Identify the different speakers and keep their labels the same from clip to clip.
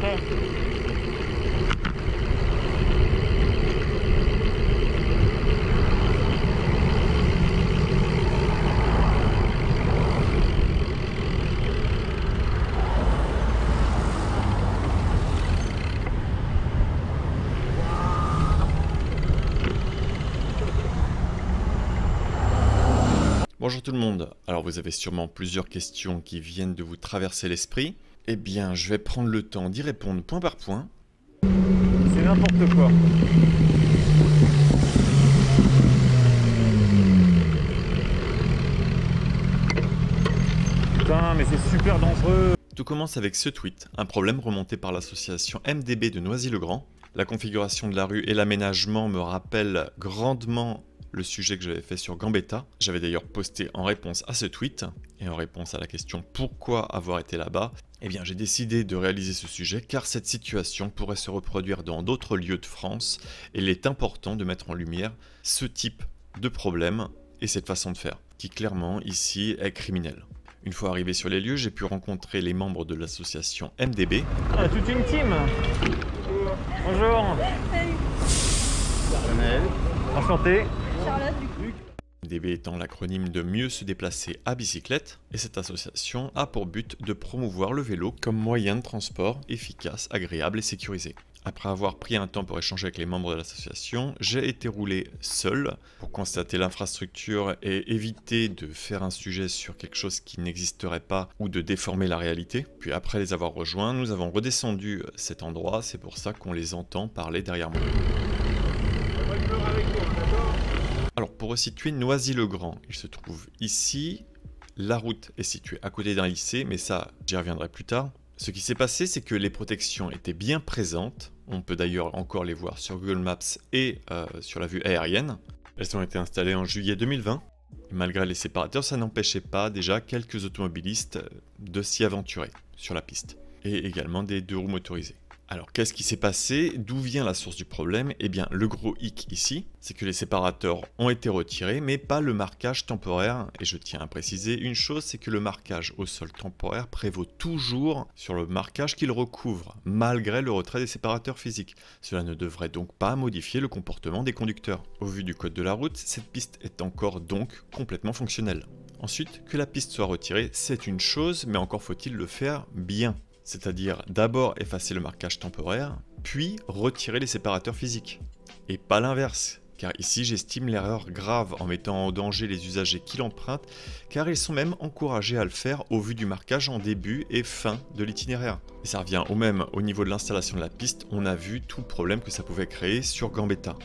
Speaker 1: ok.
Speaker 2: Bonjour tout le monde, alors vous avez sûrement plusieurs questions qui viennent de vous traverser l'esprit. Eh bien, je vais prendre le temps d'y répondre point par point.
Speaker 1: C'est n'importe quoi. Putain, mais c'est super dangereux.
Speaker 2: Tout commence avec ce tweet, un problème remonté par l'association MDB de Noisy-le-Grand. La configuration de la rue et l'aménagement me rappellent grandement le sujet que j'avais fait sur Gambetta. J'avais d'ailleurs posté en réponse à ce tweet, et en réponse à la question pourquoi avoir été là-bas, eh bien j'ai décidé de réaliser ce sujet car cette situation pourrait se reproduire dans d'autres lieux de France, et il est important de mettre en lumière ce type de problème et cette façon de faire, qui clairement ici est criminelle. Une fois arrivé sur les lieux, j'ai pu rencontrer les membres de l'association MDB.
Speaker 1: Ah, toute une team. Bonjour.
Speaker 3: Lionel.
Speaker 1: Enchanté.
Speaker 4: Charlotte, du coup.
Speaker 2: MDB étant l'acronyme de mieux se déplacer à bicyclette, et cette association a pour but de promouvoir le vélo comme moyen de transport efficace, agréable et sécurisé. Après avoir pris un temps pour échanger avec les membres de l'association, j'ai été roulé seul pour constater l'infrastructure et éviter de faire un sujet sur quelque chose qui n'existerait pas ou de déformer la réalité. Puis après les avoir rejoints, nous avons redescendu cet endroit, c'est pour ça qu'on les entend parler derrière moi. Alors pour resituer Noisy-le-Grand, il se trouve ici, la route est située à côté d'un lycée, mais ça j'y reviendrai plus tard. Ce qui s'est passé, c'est que les protections étaient bien présentes, on peut d'ailleurs encore les voir sur Google Maps et sur la vue aérienne. Elles ont été installées en juillet 2020, et malgré les séparateurs, ça n'empêchait pas déjà quelques automobilistes de s'y aventurer sur la piste, et également des deux roues motorisées. Alors qu'est-ce qui s'est passé? D'où vient la source du problème? Eh bien le gros hic ici, c'est que les séparateurs ont été retirés, mais pas le marquage temporaire. Et je tiens à préciser une chose, c'est que le marquage au sol temporaire prévaut toujours sur le marquage qu'il recouvre, malgré le retrait des séparateurs physiques. Cela ne devrait donc pas modifier le comportement des conducteurs. Au vu du code de la route, cette piste est encore donc complètement fonctionnelle. Ensuite, que la piste soit retirée, c'est une chose, mais encore faut-il le faire bien. C'est-à-dire d'abord effacer le marquage temporaire, puis retirer les séparateurs physiques. Et pas l'inverse, car ici j'estime l'erreur grave en mettant en danger les usagers qui l'empruntent, car ils sont même encouragés à le faire au vu du marquage en début et fin de l'itinéraire. Et ça revient au même au niveau de l'installation de la piste, on a vu tout le problème que ça pouvait créer sur Gambetta.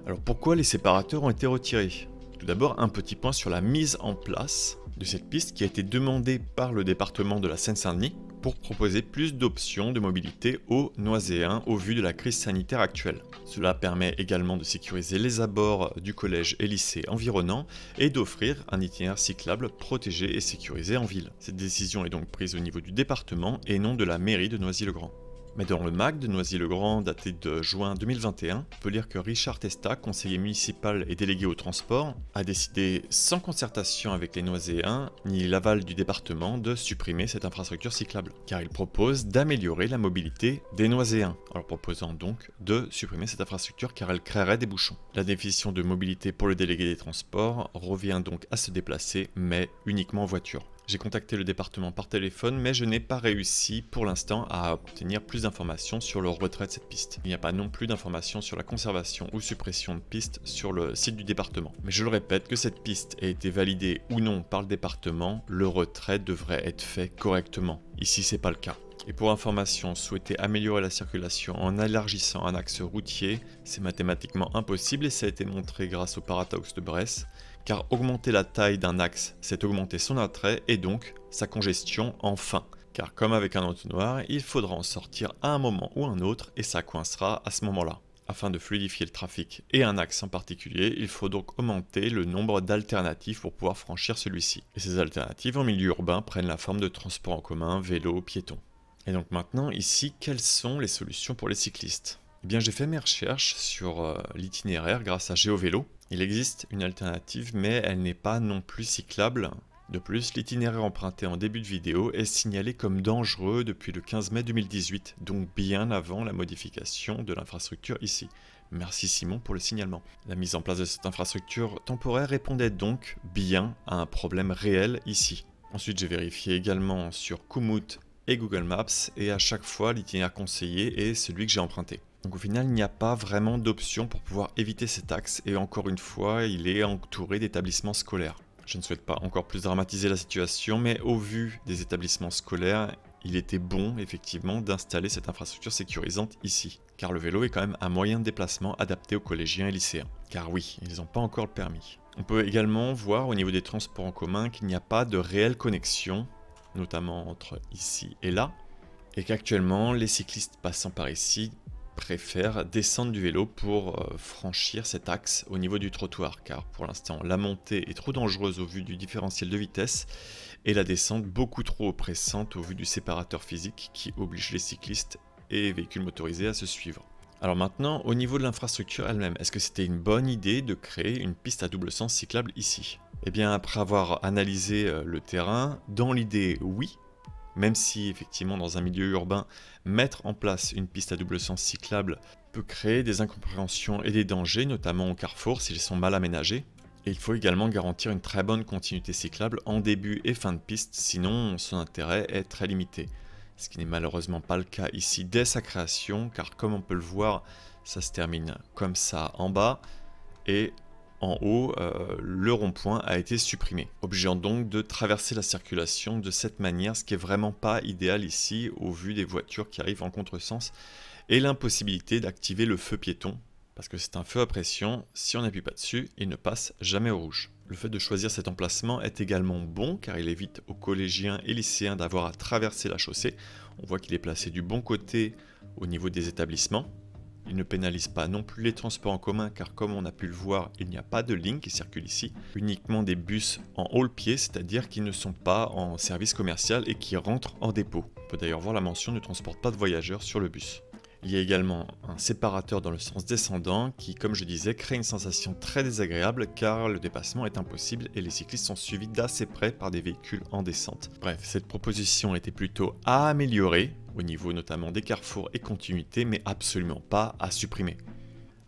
Speaker 2: Alors pourquoi les séparateurs ont été retirés? Tout d'abord un petit point sur la mise en place de cette piste qui a été demandée par le département de la Seine-Saint-Denis, pour proposer plus d'options de mobilité aux Noiséens au vu de la crise sanitaire actuelle. Cela permet également de sécuriser les abords du collège et lycée environnants et d'offrir un itinéraire cyclable protégé et sécurisé en ville. Cette décision est donc prise au niveau du département et non de la mairie de Noisy-le-Grand. Mais dans le MAG de Noisy-le-Grand daté de juin 2021, on peut lire que Richard Testa, conseiller municipal et délégué au transport, a décidé sans concertation avec les Noiséens ni l'aval du département de supprimer cette infrastructure cyclable, car il propose d'améliorer la mobilité des Noiséens, en leur proposant donc de supprimer cette infrastructure car elle créerait des bouchons. La définition de mobilité pour le délégué des transports revient donc à se déplacer, mais uniquement en voiture. J'ai contacté le département par téléphone, mais je n'ai pas réussi pour l'instant à obtenir plus d'informations sur le retrait de cette piste. Il n'y a pas non plus d'informations sur la conservation ou suppression de pistes sur le site du département. Mais je le répète, que cette piste ait été validée ou non par le département, le retrait devrait être fait correctement. Ici, c'est pas le cas. Et pour information, souhaiter améliorer la circulation en élargissant un axe routier, c'est mathématiquement impossible et ça a été montré grâce au Parataux de Bresse, car augmenter la taille d'un axe, c'est augmenter son attrait et donc sa congestion enfin. Car comme avec un entonnoir, il faudra en sortir à un moment ou un autre et ça coincera à ce moment-là. Afin de fluidifier le trafic et un axe en particulier, il faut donc augmenter le nombre d'alternatives pour pouvoir franchir celui-ci. Et ces alternatives en milieu urbain prennent la forme de transport en commun, vélo, piéton. Et donc maintenant, ici, quelles sont les solutions pour les cyclistes? Eh bien, j'ai fait mes recherches sur l'itinéraire grâce à GeoVélo. Il existe une alternative, mais elle n'est pas non plus cyclable, De plus, l'itinéraire emprunté en début de vidéo est signalé comme dangereux depuis le 15 mai 2018, donc bien avant la modification de l'infrastructure ici. Merci Simon pour le signalement. La mise en place de cette infrastructure temporaire répondait donc bien à un problème réel ici. Ensuite, j'ai vérifié également sur Komoot et Google Maps, et à chaque fois, l'itinéraire conseillé est celui que j'ai emprunté. Donc au final, il n'y a pas vraiment d'option pour pouvoir éviter cet axe, et encore une fois, il est entouré d'établissements scolaires. Je ne souhaite pas encore plus dramatiser la situation, mais au vu des établissements scolaires, il était bon effectivement d'installer cette infrastructure sécurisante ici. Car le vélo est quand même un moyen de déplacement adapté aux collégiens et lycéens. Car oui, ils n'ont pas encore le permis. On peut également voir au niveau des transports en commun qu'il n'y a pas de réelle connexion, notamment entre ici et là, et qu'actuellement les cyclistes passant par ici préfèrent descendre du vélo pour franchir cet axe au niveau du trottoir, car pour l'instant la montée est trop dangereuse au vu du différentiel de vitesse et la descente beaucoup trop oppressante au vu du séparateur physique qui oblige les cyclistes et véhicules motorisés à se suivre. Alors maintenant, au niveau de l'infrastructure elle-même, est-ce que c'était une bonne idée de créer une piste à double sens cyclable ici? Eh bien, après avoir analysé le terrain, dans l'idée, oui. Même si, effectivement, dans un milieu urbain, mettre en place une piste à double sens cyclable peut créer des incompréhensions et des dangers, notamment au carrefour, s'ils sont mal aménagés. Et il faut également garantir une très bonne continuité cyclable en début et fin de piste, sinon son intérêt est très limité. Ce qui n'est malheureusement pas le cas ici dès sa création, car comme on peut le voir, ça se termine comme ça en bas, et en haut, le rond-point a été supprimé, obligeant donc de traverser la circulation de cette manière, ce qui est vraiment pas idéal ici au vu des voitures qui arrivent en contresens, et l'impossibilité d'activer le feu piéton, parce que c'est un feu à pression, si on n'appuie pas dessus, il ne passe jamais au rouge. Le fait de choisir cet emplacement est également bon car il évite aux collégiens et lycéens d'avoir à traverser la chaussée. On voit qu'il est placé du bon côté au niveau des établissements. Il ne pénalise pas non plus les transports en commun car comme on a pu le voir, il n'y a pas de ligne qui circule ici. Uniquement des bus en haut-le-pied, c'est-à-dire qui ne sont pas en service commercial et qui rentrent en dépôt. On peut d'ailleurs voir la mention ne transporte pas de voyageurs sur le bus. Il y a également un séparateur dans le sens descendant qui, comme je disais, crée une sensation très désagréable car le dépassement est impossible et les cyclistes sont suivis d'assez près par des véhicules en descente. Bref, cette proposition était plutôt à améliorer, au niveau notamment des carrefours et continuité, mais absolument pas à supprimer.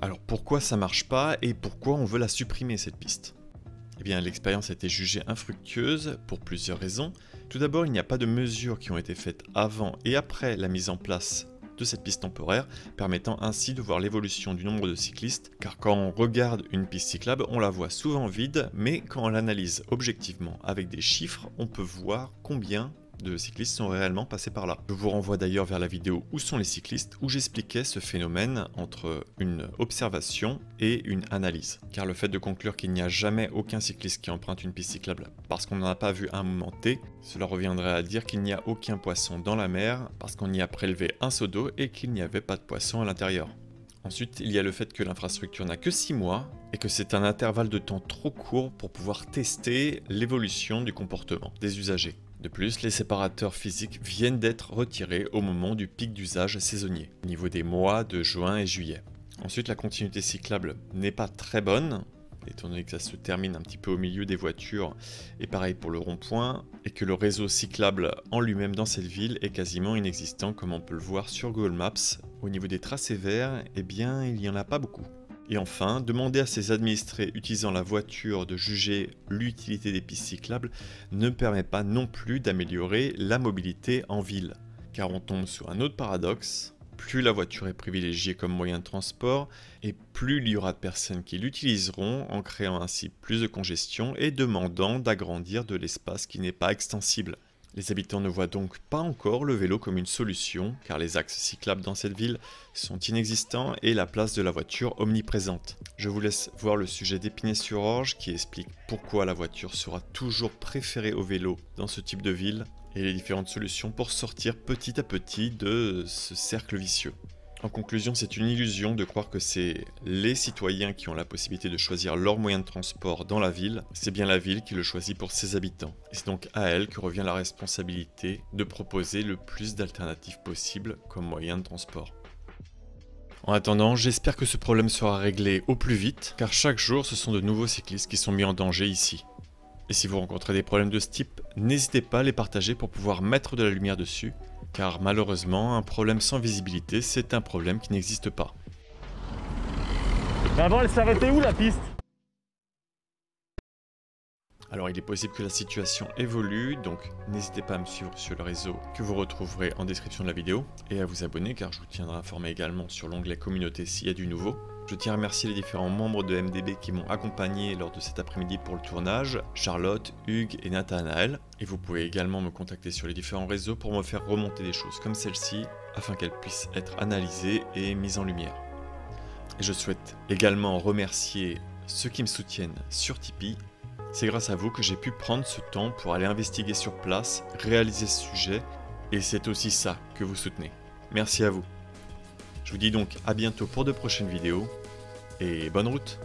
Speaker 2: Alors pourquoi ça marche pas et pourquoi on veut la supprimer cette piste? Eh bien l'expérience a été jugée infructueuse pour plusieurs raisons. Tout d'abord, il n'y a pas de mesures qui ont été faites avant et après la mise en place de cette piste temporaire, permettant ainsi de voir l'évolution du nombre de cyclistes, car quand on regarde une piste cyclable, on la voit souvent vide, mais quand on l'analyse objectivement avec des chiffres, on peut voir combien de cyclistes sont réellement passés par là. Je vous renvoie d'ailleurs vers la vidéo Où sont les cyclistes, où j'expliquais ce phénomène entre une observation et une analyse. Car le fait de conclure qu'il n'y a jamais aucun cycliste qui emprunte une piste cyclable parce qu'on n'en a pas vu à un moment T, cela reviendrait à dire qu'il n'y a aucun poisson dans la mer parce qu'on y a prélevé un seau d'eau et qu'il n'y avait pas de poisson à l'intérieur. Ensuite, il y a le fait que l'infrastructure n'a que 6 mois et que c'est un intervalle de temps trop court pour pouvoir tester l'évolution du comportement des usagers. De plus, les séparateurs physiques viennent d'être retirés au moment du pic d'usage saisonnier, au niveau des mois de juin et juillet. Ensuite, la continuité cyclable n'est pas très bonne, étant donné que ça se termine un petit peu au milieu des voitures, et pareil pour le rond-point, et que le réseau cyclable en lui-même dans cette ville est quasiment inexistant, comme on peut le voir sur Google Maps. Au niveau des tracés verts, eh bien, il n'y en a pas beaucoup. Et enfin, demander à ses administrés utilisant la voiture de juger l'utilité des pistes cyclables ne permet pas non plus d'améliorer la mobilité en ville. Car on tombe sur un autre paradoxe, plus la voiture est privilégiée comme moyen de transport, et plus il y aura de personnes qui l'utiliseront en créant ainsi plus de congestion et demandant d'agrandir de l'espace qui n'est pas extensible. Les habitants ne voient donc pas encore le vélo comme une solution, car les axes cyclables dans cette ville sont inexistants et la place de la voiture omniprésente. Je vous laisse voir le sujet d'Épinay-sur-Orge qui explique pourquoi la voiture sera toujours préférée au vélo dans ce type de ville et les différentes solutions pour sortir petit à petit de ce cercle vicieux. En conclusion, c'est une illusion de croire que c'est les citoyens qui ont la possibilité de choisir leur moyen de transport dans la ville, c'est bien la ville qui le choisit pour ses habitants. Et c'est donc à elle que revient la responsabilité de proposer le plus d'alternatives possibles comme moyen de transport. En attendant, j'espère que ce problème sera réglé au plus vite, car chaque jour ce sont de nouveaux cyclistes qui sont mis en danger ici. Et si vous rencontrez des problèmes de ce type, n'hésitez pas à les partager pour pouvoir mettre de la lumière dessus, car malheureusement, un problème sans visibilité, c'est un problème qui n'existe pas.
Speaker 1: Mais avant, elle s'arrêtait où la piste?
Speaker 2: Alors il est possible que la situation évolue, donc n'hésitez pas à me suivre sur le réseau que vous retrouverez en description de la vidéo, et à vous abonner car je vous tiendrai informé également sur l'onglet communauté s'il y a du nouveau. Je tiens à remercier les différents membres de MDB qui m'ont accompagné lors de cet après-midi pour le tournage, Charlotte, Hugues et Nathanaël, et vous pouvez également me contacter sur les différents réseaux pour me faire remonter des choses comme celle-ci, afin qu'elles puissent être analysées et mises en lumière. Et je souhaite également remercier ceux qui me soutiennent sur Tipeee. C'est grâce à vous que j'ai pu prendre ce temps pour aller investiguer sur place, réaliser ce sujet, et c'est aussi ça que vous soutenez. Merci à vous. Je vous dis donc à bientôt pour de prochaines vidéos, et bonne route!